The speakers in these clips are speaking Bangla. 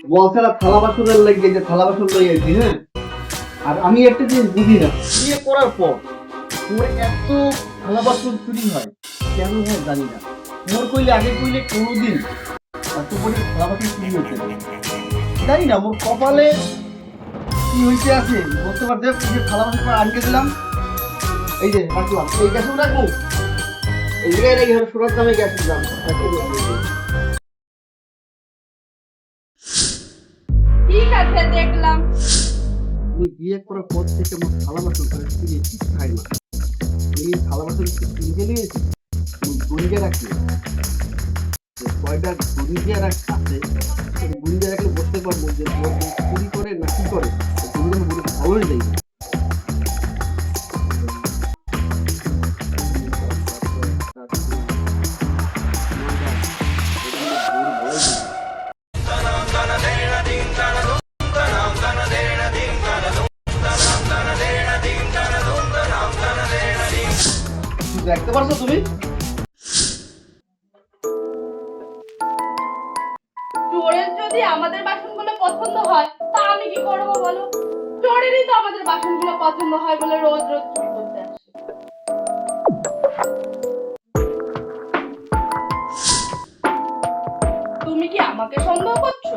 বলছালা থালা বাসনের লাগে যে থালা বাসন লই আইছি। হ্যাঁ, আর আমি একটা জিনিস বুঝি না, বিয়ে করার পর মোর এত থালা বাসন চুরি হয় কেন হয় জানি না। মোর কইলে আগে কইলে কোনোদিন এত করে থালা বাসন চুরি হইতে না, জানি না মোর কপালে কি হইতে আছে বলতে পারতে। যে থালা বাসন আনকে দিলাম, এই যে রাখলাম, এই গ্যাসও রাখবো, এই জায়গায় রেখে সোনার দামে গ্যাস দিলাম। ঠিক আছে, দেখলাম। আমি বিয়ে করার পর থেকে আমার থালা বাসন চুরি কিছু খাই না। এই থালা বাসন কিনতে নিয়েছি, গুঞ্জে রাখি, কয়টা গুঞ্জে আছে, গুঞ্জে রাখলে বসতে পারবো যে চুরি করে না কি করে, গুঞ্জে ভালোই যাই। দেখতে পারছো তুমি? চোরের যদি আমাদের বাসনগুলো পছন্দ হয় তা আমি কি করবো বলো? চোরেরই তো আমাদের বাসনগুলো পছন্দ হয় বলে রোজ রোজ চুরি করতে আসে। তুমি কি আমাকে সন্দেহ করছো?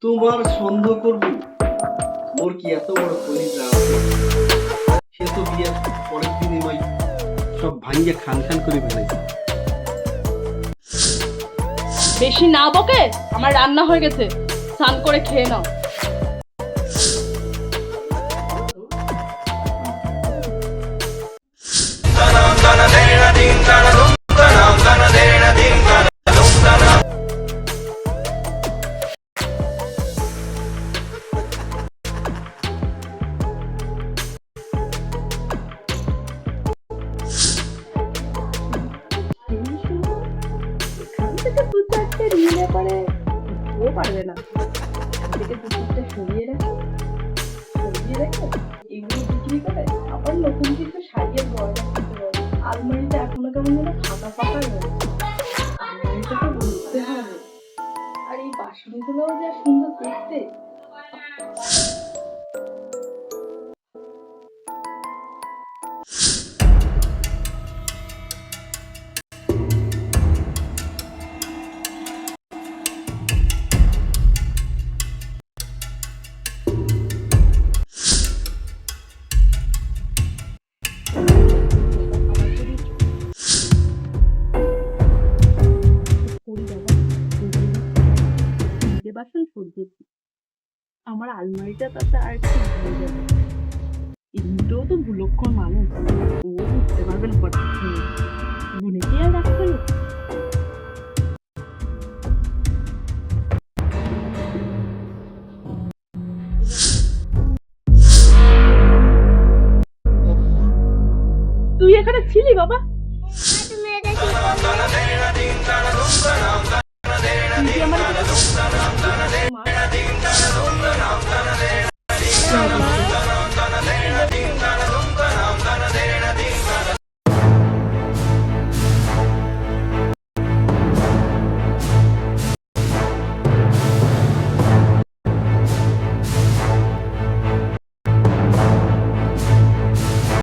তোমার সন্দেহ করবো? মোর কি এত বড় কলিজা আছে? সে তো বিয়ের পরের দিনই ওই সব ভাঙ্গে খান খান করে ফেলেছে। বেশি না বকে, আমার রান্না হয়ে গেছে, স্নান করে খেয়ে নাও। পারবে না থেকে কুকুরটা সরিয়ে রেখে এগুলো বিক্রি করে আবার নতুন কিছু সারিয়ে গয়না কিনতে পারবে। আলমারিটা এখনো কেমন যেন ফাঁকা ফাঁকা রয়েছে, আলমারিটাকে বুঝতে হবে। আর এই বাসনগুলোও যা সুন্দর দেখতে। বাসন সহ্য, আমার আলমারিটা তাতে আর কি হয়ে যাবে। এমনিতেও তো ভুলক্ষণ মানুষ, ও বুঝতে পারবে না হঠাৎ করে গুনে কি আর রাখতে। তুই এখানে ছিলি বাবা? তুই কি আমার